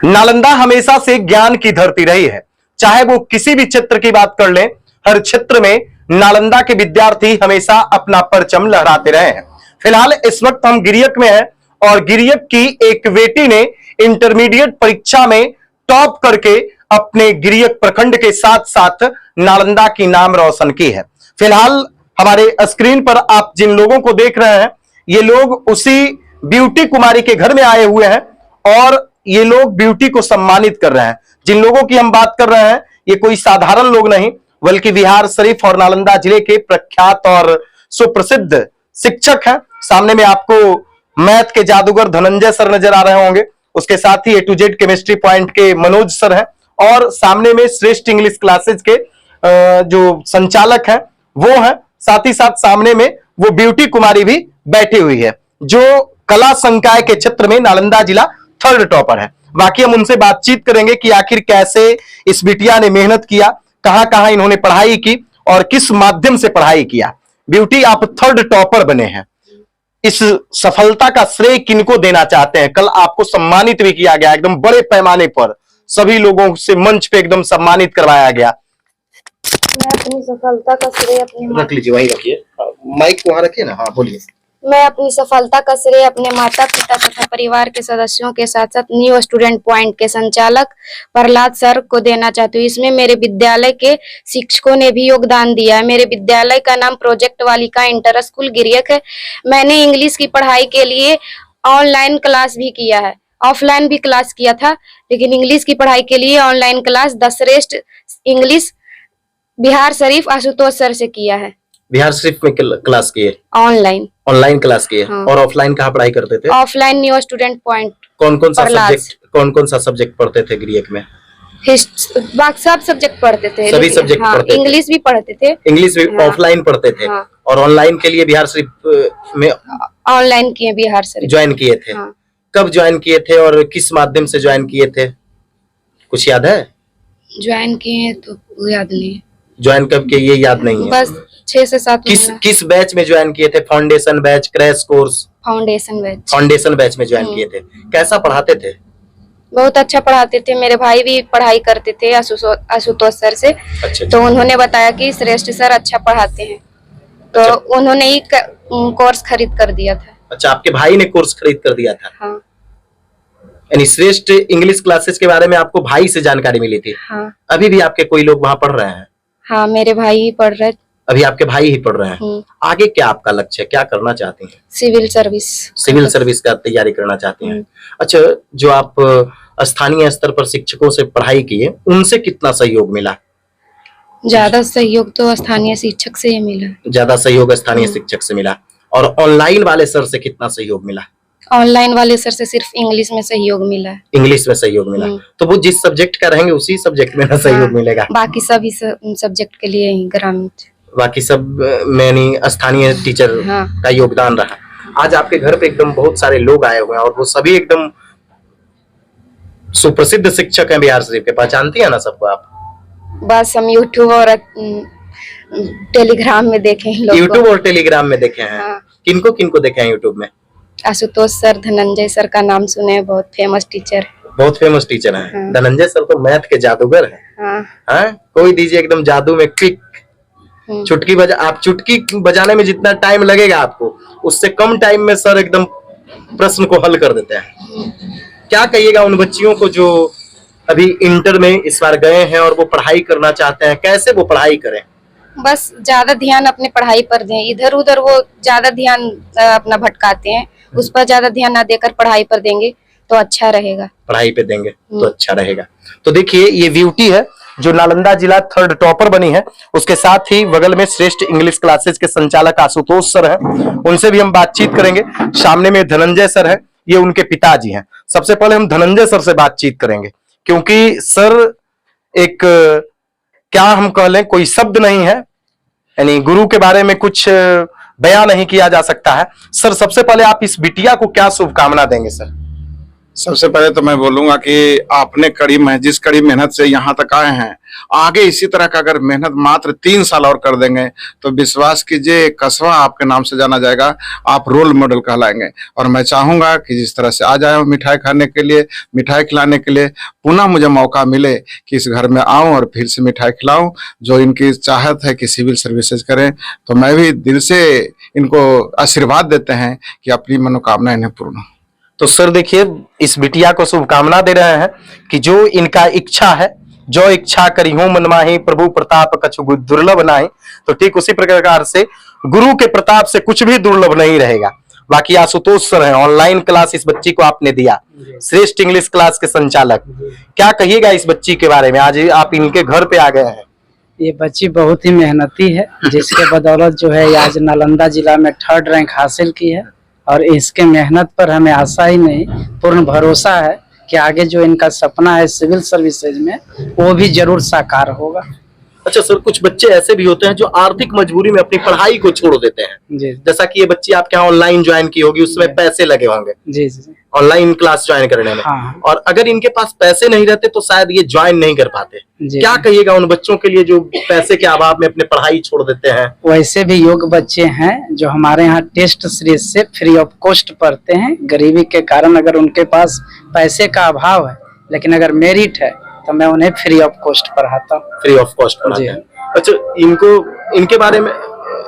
नालंदा हमेशा से ज्ञान की धरती रही है। चाहे वो किसी भी क्षेत्र की बात कर लें, हर क्षेत्र में नालंदा के विद्यार्थी हमेशा अपना परचम लहराते रहे हैं। फिलहाल इस वक्त हम गिरियक में हैं और गिरियक की एक बेटी ने इंटरमीडिएट परीक्षा में टॉप करके अपने गिरियक प्रखंड के साथ साथ नालंदा की नाम रोशन की है। फिलहाल हमारे स्क्रीन पर आप जिन लोगों को देख रहे हैं, ये लोग उसी ब्यूटी कुमारी के घर में आए हुए हैं और ये लोग ब्यूटी को सम्मानित कर रहे हैं। जिन लोगों की हम बात कर रहे हैं, ये कोई साधारण लोग नहीं, बल्कि बिहार शरीफ और नालंदा जिले के प्रख्यात और सुप्रसिद्ध शिक्षक हैं। सामने में आपको मैथ के जादूगर धनंजय सर नजर आ रहे होंगे, उसके साथ ही A to Z chemistry point के मनोज सर हैं और सामने में श्रेष्ठ इंग्लिश क्लासेज के जो संचालक हैं वो हैं। साथ ही साथ सामने में वो ब्यूटी कुमारी भी बैठी हुई है जो कला संकाय के क्षेत्र में नालंदा जिला थर्ड टॉपर है। बाकी हम उनसे बातचीत करेंगे कि आखिर कैसे इस बिटिया ने मेहनत किया, कहां कहां इन्होंने पढ़ाई की और किस माध्यम से पढ़ाई किया। ब्यूटी, आप थर्ड टॉपर बने हैं, इस सफलता का श्रेय किनको देना चाहते हैं? कल आपको सम्मानित भी किया गया, एकदम बड़े पैमाने पर सभी लोगों से मंच पे एकदम सम्मानित करवाया गया। मैं अपनी सफलता का श्रेय अपने रख लीजिए, वहीं रखिए, माइक वहां रखिए ना। हाँ बोलिए। मैं अपनी सफलता का श्रेय अपने माता पिता तथा परिवार के सदस्यों के साथ साथ न्यू स्टूडेंट पॉइंट के संचालक प्रहलाद सर को देना चाहती हूँ। इसमें मेरे विद्यालय के शिक्षकों ने भी योगदान दिया है। मेरे विद्यालय का नाम प्रोजेक्ट वालिका इंटर स्कूल गिरियक है। मैंने इंग्लिश की पढ़ाई के लिए ऑनलाइन क्लास भी किया है, ऑफलाइन भी क्लास किया था, लेकिन इंग्लिश की पढ़ाई के लिए ऑनलाइन क्लास द श्रेष्ठ इंग्लिश बिहार शरीफ आशुतोष सर से किया है। बिहार शरीफ में क्लास किए? ऑनलाइन क्लास किए। हाँ। और ऑफलाइन कहाँ पढ़ाई करते थे? Offline new student point. कौन कौन सा सब्जेक्ट पढ़ते थे गिरियक में? सब सब्जेक्ट पढ़ते थे, सभी सब्जेक्ट पढ़ते थे। इंग्लिश भी पढ़ते थे, इंग्लिश भी ऑफलाइन पढ़ते थे। और ऑनलाइन के लिए बिहार शरीफ में ऑनलाइन किए, बिहार शरीफ ज्वाइन किए थे। कब ज्वाइन किए थे और किस माध्यम से ज्वाइन किए थे, कुछ याद है? ज्वाइन किए तो याद नहीं। ज्वाइन कब किए ये याद नहीं है, बस 6 से 7। किस बैच में ज्वाइन किए थे? Foundation batch, crash course? Foundation batch में ज्वाइन किए थे। कैसा पढ़ाते थे? बहुत अच्छा पढ़ाते थे। मेरे भाई भी पढ़ाई करते थे आशुतोष सर से। अच्छा। तो उन्होंने बताया कि श्रेष्ठ सर अच्छा पढ़ाते हैं, तो अच्छा। उन्होंने ही कोर्स खरीद कर दिया था। अच्छा, आपके भाई ने कोर्स खरीद कर दिया था? हाँ। यानी श्रेष्ठ इंग्लिश क्लासेस के बारे में आपको भाई से जानकारी मिली थी? हाँ। अभी भी आपके कोई लोग वहाँ पढ़ रहे हैं? हाँ, मेरे भाई ही पढ़ रहे। अभी आपके भाई ही पढ़ रहे हैं। आगे क्या आपका लक्ष्य है, क्या करना चाहते हैं? सिविल सर्विस का तैयारी करना चाहते हैं। अच्छा, जो आप स्थानीय स्तर पर शिक्षकों से पढ़ाई किए, उनसे कितना सहयोग मिला? ज्यादा सहयोग तो स्थानीय शिक्षक से ही मिला। ज्यादा सहयोग स्थानीय शिक्षक से मिला। और ऑनलाइन वाले सर से कितना सहयोग मिला? ऑनलाइन वाले सर से सिर्फ इंग्लिश में सहयोग मिला। इंग्लिश में सहयोग मिला। तो वो जिस सब्जेक्ट का रहेंगे उसी सब्जेक्ट में ना सहयोग मिलेगा? बाकी सभी सब्जेक्ट के लिए ही ग्रामीण, बाकी सब में स्थानीय टीचर का योगदान रहा। आज आपके घर पे एकदम बहुत सारे लोग आए हुए हैं और वो सभी एकदम सुप्रसिद्ध शिक्षक हैं बिहार शरीफ के। पहचानती है ना सबको आप? बस हम यूट्यूब और टेलीग्राम में देखे हैं। यूट्यूब और टेलीग्राम में देखे हैं। किनको किनको देखे हैं यूट्यूब में? आशुतोष सर, धनंजय सर का नाम सुने हैं, बहुत फेमस टीचर हैं। धनंजय सर तो मैथ के जादूगर हैं। हाँ, कोई दीजिए एकदम जादू में क्विक चुटकी बजा, आप चुटकी बजाने में जितना टाइम लगेगा आपको, उससे कम टाइम में सर एकदम प्रश्न को हल कर देते हैं। क्या कहिएगा उन बच्चियों को जो अभी इंटर में इस बार गए हैं और वो पढ़ाई करना चाहते हैं, कैसे वो पढ़ाई करें? बस ज्यादा ध्यान अपने पढ़ाई पर दें। इधर उधर वो ज्यादा ध्यान अपना भटकाते हैं, उस पर ज्यादा ध्यान ना देकर पढ़ाई पर देंगे तो अच्छा रहेगा। पढ़ाई पे देंगे तो अच्छा रहेगा। तो देखिए, ये ब्यूटी है जो नालंदा जिला थर्ड टॉपर बनी है। उसके साथ ही बगल में श्रेष्ठ इंग्लिश क्लासेस के संचालक आशुतोष सर हैं, उनसे भी हम बातचीत करेंगे। सामने में धनंजय सर है, ये उनके पिताजी हैं। सबसे पहले हम धनंजय सर से बातचीत करेंगे क्योंकि सर एक क्या हम कह लें, कोई शब्द नहीं है, यानी गुरु के बारे में कुछ बयां नहीं किया जा सकता है। सर, सबसे पहले आप इस बिटिया को क्या शुभकामना देंगे? सर, सबसे पहले तो मैं बोलूंगा कि आपने जिस कड़ी मेहनत से यहाँ तक आए हैं, आगे इसी तरह का अगर मेहनत मात्र 3 साल और कर देंगे तो विश्वास कीजिए कस्बा आपके नाम से जाना जाएगा, आप रोल मॉडल कहलाएंगे। और मैं चाहूंगा कि जिस तरह से आज आया हूँ मिठाई खाने के लिए, मिठाई खिलाने के लिए, पुनः मुझे मौका मिले कि इस घर में आऊं और फिर से मिठाई खिलाऊं। जो इनकी चाहत है कि सिविल सर्विसेज करें, तो मैं भी दिल से इनको आशीर्वाद देते हैं कि अपनी मनोकामना इन्हें पूर्ण हो। तो सर देखिए, इस बिटिया को शुभकामना दे रहे हैं कि जो इनका इच्छा है, जो इच्छा करी हो मन माही, प्रभु प्रताप कछु दुर्लभ नाही। तो ठीक उसी प्रकार से गुरु के प्रताप से कुछ भी दुर्लभ नहीं रहेगा। बाकी आशुतोष सर हैं, ऑनलाइन क्लास इस बच्ची को आपने दिया, श्रेष्ठ इंग्लिश क्लास के संचालक, क्या कहिएगा इस बच्ची के बारे में? आज आप इनके घर पे आ गए हैं। ये बच्ची बहुत ही मेहनती है, जिसके बदौलत जो है आज नालंदा जिला में 3rd रैंक हासिल की है। और इसके मेहनत पर हमें आशा ही नहीं, पूर्ण भरोसा है कि आगे जो इनका सपना है सिविल सर्विसेज में, वो भी जरूर साकार होगा। अच्छा सर, कुछ बच्चे ऐसे भी होते हैं जो आर्थिक मजबूरी में अपनी पढ़ाई को छोड़ देते हैं। जी जैसा कि ये बच्ची आपके यहाँ ऑनलाइन ज्वाइन की होगी, उसमें पैसे लगे होंगे जी जी ऑनलाइन क्लास ज्वाइन करने में। हाँ। और अगर इनके पास पैसे नहीं रहते तो शायद ये ज्वाइन नहीं कर पाते। जी। क्या कहिएगा उन बच्चों के लिए जो पैसे के अभाव में अपने पढ़ाई छोड़ देते हैं? वैसे भी योग्य बच्चे हैं जो हमारे यहाँ टेस्ट सीरीज से फ्री ऑफ कॉस्ट पढ़ते हैं। गरीबी के कारण अगर उनके पास पैसे का अभाव है, लेकिन अगर मेरिट है तो मैं उन्हें फ्री ऑफ कॉस्ट पढ़ाता हूँ। फ्री ऑफ कॉस्ट पढ़ाते हैं। अच्छा,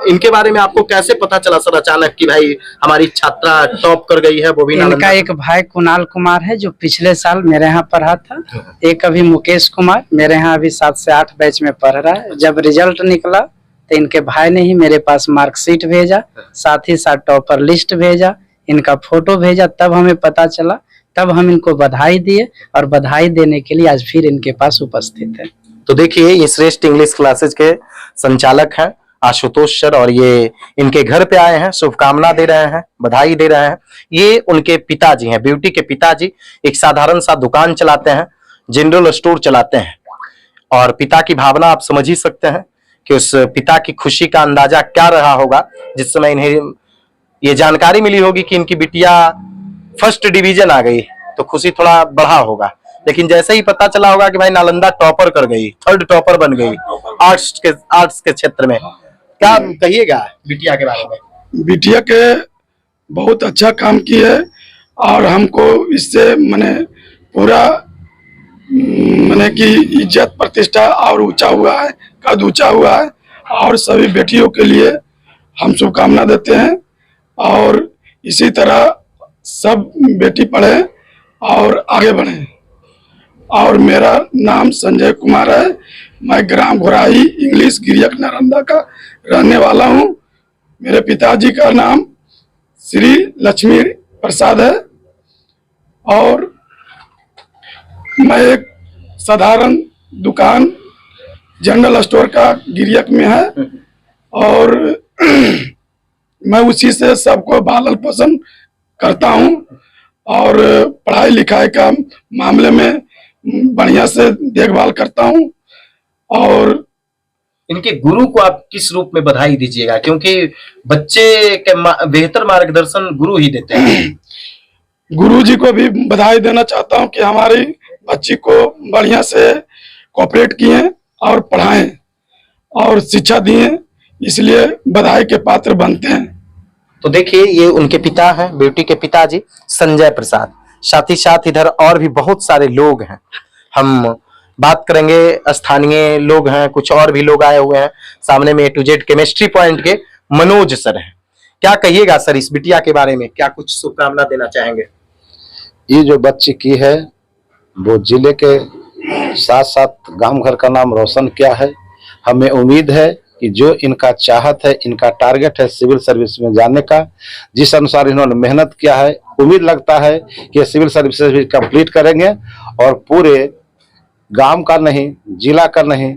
इनके बारे में आपको कैसे पता चला सर अचानक कि भाई हमारी छात्रा टॉप कर गई है? वो भी इनका एक भाई कुणाल कुमार है जो पिछले साल मेरे यहाँ पढ़ा था। एक अभी मुकेश कुमार मेरे यहाँ अभी 7 से 8 बैच में पढ़ रहा है। जब रिजल्ट निकला तो इनके भाई ने ही मेरे पास मार्कशीट भेजा, साथ ही साथ टॉपर लिस्ट भेजा, इनका फोटो भेजा, तब हमें पता चला। तब हम इनको बधाई दिए और बधाई देने के लिए आज फिर इनके पास उपस्थित है। तो देखिए, ये श्रेष्ठ इंग्लिश क्लासेज के संचालक हैं आशुतोष सर, और ये इनके घर पे आए हैं, शुभकामना दे रहे हैं, बधाई दे रहे हैं। ये उनके पिताजी हैं, ब्यूटी के पिताजी। एक साधारण सा दुकान चलाते हैं, जनरल स्टोर चलाते हैं। और पिता की भावना आप समझ ही सकते हैं कि उस पिता की खुशी का अंदाजा क्या रहा होगा जिस समय इन्हें ये जानकारी मिली होगी कि इनकी बिटिया 1st डिवीजन आ गई, तो खुशी थोड़ा बढ़ा होगा। लेकिन जैसे ही पता चला होगा कि भाई नालंदा टॉपर कर गई, 3rd टॉपर बन गई आर्ट्स के क्षेत्र में, क्या कहिएगा बिटिया के बारे में? बिटिया के बहुत अच्छा काम की है और हमको इससे माने पूरा माने कि इज्जत प्रतिष्ठा और ऊंचा हुआ है, कद ऊंचा हुआ है। और सभी बेटियों के लिए हम शुभकामना देते हैं और इसी तरह सब बेटी पढ़े और आगे बढ़े। और मेरा नाम संजय कुमार है, मैं ग्राम घोराही इंग्लिश गिरियक नालंदा का रहने वाला हूँ। मेरे पिताजी का नाम श्री लक्ष्मी प्रसाद है और मैं एक साधारण दुकान जनरल स्टोर का गिरियक में है और मैं उसी से सबको पालन पोषण करता हूँ और पढ़ाई लिखाई का मामले में बढ़िया से देखभाल करता हूँ। और इनके गुरु को आप किस रूप में बधाई दीजिएगा? क्योंकि बच्चे के बेहतर मार्गदर्शन गुरु ही देते हैं। गुरु जी को भी बधाई देना चाहता हूँ कि हमारी बच्ची को बढ़िया से कोऑपरेट किए और पढ़ाएं और शिक्षा दिए, इसलिए बधाई के पात्र बनते हैं। तो देखिए, ये उनके पिता हैं, बेटी के पिताजी संजय प्रसाद। साथ ही साथ इधर और भी बहुत सारे लोग हैं। हम बात करेंगे, स्थानीय लोग हैं, कुछ और भी लोग आए हुए हैं। सामने में A to Z chemistry point के मनोज सर हैं। क्या कहिएगा सर इस बिटिया के बारे में? क्या कुछ शुभकामना देना चाहेंगे? ये जो बच्ची की है वो जिले के साथ साथ गांव घर का नाम रोशन किया है। हमें उम्मीद है कि जो इनका चाहत है, इनका टारगेट है सिविल सर्विस में जाने का, जिस अनुसार इन्होंने मेहनत किया है, उम्मीद लगता है कि सिविल सर्विसेज भी कंप्लीट करेंगे और पूरे गांव का नहीं, जिला का नहीं,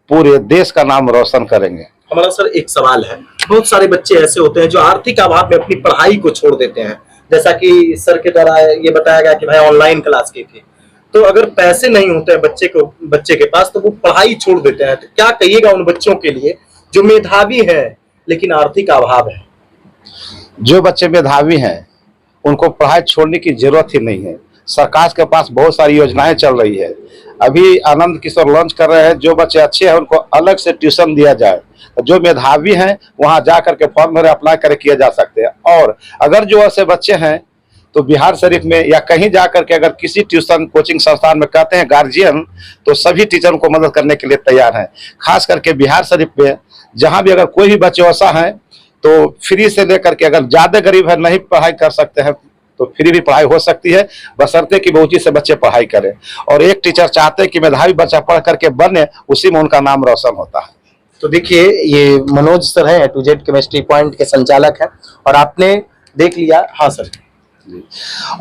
पूरे देश का नाम रोशन करेंगे। हमारा सर एक सवाल है, बहुत सारे बच्चे ऐसे होते हैं जो आर्थिक अभाव में अपनी पढ़ाई को छोड़ देते हैं। जैसा कि सर के द्वारा ये बताया गया कि भाई ऑनलाइन क्लास की थी, तो अगर पैसे नहीं होते हैं बच्चे के पास तो वो पढ़ाई छोड़ देते हैं। तो क्या कहिएगा उन बच्चों के लिए जो मेधावी है लेकिन आर्थिक अभाव है? जो बच्चे मेधावी हैं उनको पढ़ाई छोड़ने की जरूरत ही नहीं है। सरकार के पास बहुत सारी योजनाएं चल रही है। अभी आनंद किशोर लॉन्च कर रहे हैं, जो बच्चे अच्छे हैं उनको अलग से ट्यूशन दिया जाए, जो मेधावी हैं वहां जा करके फॉर्म भरे अप्लाई करके किए जा सकते हैं। और अगर जो ऐसे बच्चे हैं तो बिहार शरीफ में या कहीं जा करके अगर किसी ट्यूशन कोचिंग संस्थान में कहते हैं गार्जियन, तो सभी टीचर को मदद करने के लिए तैयार हैं। खास करके बिहार शरीफ में जहां भी अगर कोई भी बच्चे ऐसा है तो फ्री से लेकर के, अगर ज्यादा गरीब है नहीं पढ़ाई कर सकते हैं तो फ्री भी पढ़ाई हो सकती है, बशर्ते कि बहुत से बच्चे पढ़ाई करें। और एक टीचर चाहते हैं कि मेधावी बच्चा पढ़ करके बने, उसी में उनका नाम रोशन होता है। तो देखिए ये मनोज सर हैं, A to Z chemistry point के संचालक हैं, और आपने देख लिया। हाँ सर।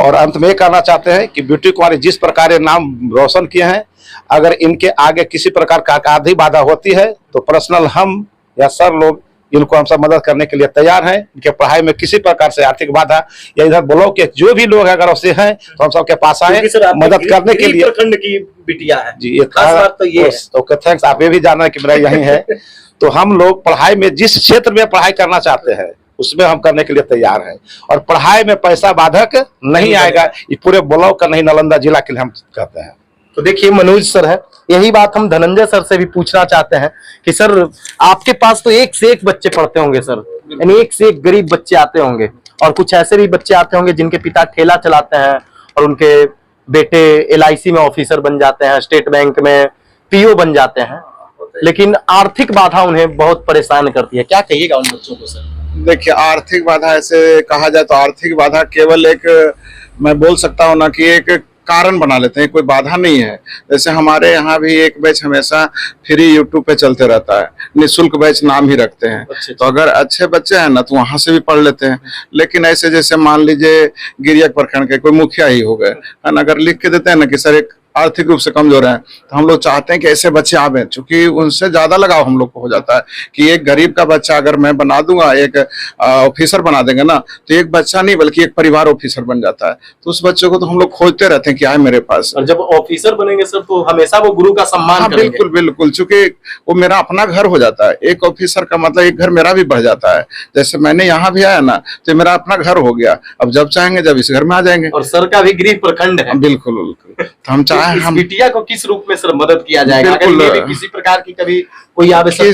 और अंत में कहना चाहते हैं कि ब्यूटी कुमारी जिस प्रकार ये नाम रोशन किए हैं, अगर इनके आगे किसी प्रकार का आधी बाधा होती है तो पर्सनल हम या सर लोग इनको हम सब मदद करने के लिए तैयार हैं। इनके पढ़ाई में किसी प्रकार से आर्थिक बाधा या इधर ब्लॉक के जो भी लोग अगर उससे हैं तो हम सबके पास आए मदद करने के लिए। प्रखंड की बिटिया है जी, ये खास बात तो ये है। Okay, thanks. आप ये भी जान रहे हैं कि मेरा यही है। तो हम लोग पढ़ाई में जिस क्षेत्र में पढ़ाई करना चाहते हैं उसमें हम करने के लिए तैयार हैं, और पढ़ाई में पैसा बाधक नहीं आएगा। ये पूरे ब्लॉक का नहीं, नालंदा जिला के लिए हम कहते हैं। तो देखिए मनोज सर है, यही बात हम धनंजय सर से भी पूछना चाहते हैं कि सर आपके पास तो एक से एक बच्चे पढ़ते होंगे सर, यानी एक से एक गरीब बच्चे आते होंगे, और कुछ ऐसे भी बच्चे आते होंगे जिनके पिता ठेला चलाते हैं और उनके बेटे LIC में ऑफिसर बन जाते हैं, स्टेट बैंक में PO बन जाते हैं, लेकिन आर्थिक बाधा उन्हें बहुत परेशान करती है। क्या कहिएगा उन बच्चों को सर? देखिए, आर्थिक बाधा ऐसे कहा जाए तो आर्थिक बाधा केवल एक, मैं बोल सकता हूँ ना कि एक कारण बना लेते हैं, कोई बाधा नहीं है। जैसे हमारे यहाँ भी एक बैच हमेशा फ्री यूट्यूब पे चलते रहता है, निःशुल्क बैच नाम ही रखते हैं। तो अगर अच्छे बच्चे हैं ना तो वहां से भी पढ़ लेते हैं। लेकिन ऐसे जैसे मान लीजिए गिरियक प्रखंड के कोई मुखिया ही हो गए, अगर लिख के देते हैं ना कि सर एक आर्थिक रूप से कमजोर है, तो हम लोग चाहते हैं कि ऐसे बच्चे आवे, क्योंकि उनसे ज्यादा लगाव हम लोग को हो जाता है कि एक गरीब का बच्चा अगर मैं बना दूंगा, एक ऑफिसर बना देंगे ना, तो एक बच्चा नहीं बल्कि एक परिवार ऑफिसर बन जाता है। तो उस बच्चे को तो हम लोग खोजते रहते हैं कि आए मेरे पास। और जब ऑफिसर बनेंगे सर तो हमेशा वो गुरु का सम्मान करेंगे। बिल्कुल बिल्कुल, चूंकि वो मेरा अपना घर हो जाता है। एक ऑफिसर का मतलब एक घर मेरा भी बढ़ जाता है। जैसे मैंने यहाँ भी आया ना तो मेरा अपना घर हो गया, अब जब चाहेंगे जब इस घर में आ जाएंगे। और सर का भी गृह प्रखंड है। बिल्कुल बिल्कुल। तो हम चाहे हम बिटिया को किस रूप में सर मदद किया जाएगा अगर बिल्कुल। ये भी किसी प्रकार की कभी कोई आर्थिक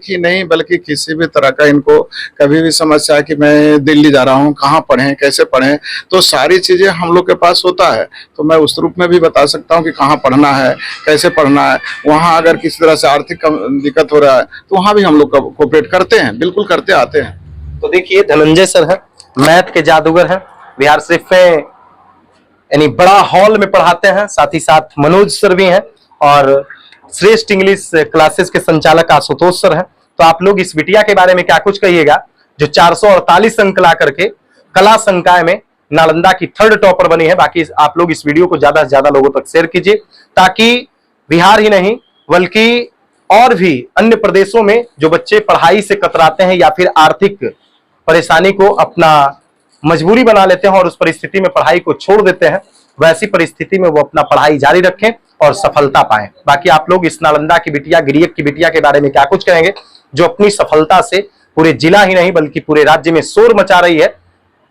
ही नहीं बल्कि किसी भी तरह का इनको कभी भी समस्या है कि मैं दिल्ली जा रहा हूँ, कहाँ पढ़ें कैसे पढ़ें, तो सारी चीजें हम लोग के पास होता है। तो मैं उस रूप में भी बता सकता हूँ कि कहाँ पढ़ना है, कैसे पढ़ना है। वहाँ अगर किसी तरह से आर्थिक दिक्कत हो रहा है तो वहाँ भी हम लोग कोऑपरेट करते हैं, बिल्कुल करते आते हैं। तो देखिए धनंजय सर है, मैथ के जादूगर हैं, बिहार सिर्फ में यानी बड़ा हॉल में पढ़ाते हैं। साथ ही साथ मनोज सर भी हैं और श्रेष्ठ इंग्लिश क्लासेस के संचालक आशुतोष सर हैं। तो आप लोग इस बिटिया के बारे में क्या कुछ कहिएगा जो 448 अंक ला करके कला संकाय में नालंदा की 3rd टॉपर बनी है। बाकी आप लोग इस वीडियो को ज्यादा से ज्यादा लोगों तक शेयर कीजिए ताकि बिहार ही नहीं बल्कि और भी अन्य प्रदेशों में जो बच्चे पढ़ाई से कतराते हैं या फिर आर्थिक परेशानी को अपना मजबूरी बना लेते हैं और उस परिस्थिति में पढ़ाई को छोड़ देते हैं, वैसी परिस्थिति में वो अपना पढ़ाई जारी रखें और सफलता पाएं। बाकी आप लोग इस नालंदा की बिटिया, गिरियक की बिटिया के बारे में क्या कुछ कहेंगे जो अपनी सफलता से पूरे जिला ही नहीं बल्कि पूरे राज्य में शोर मचा रही है?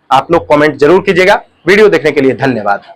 आप लोग कमेंट जरूर कीजिएगा। वीडियो देखने के लिए धन्यवाद।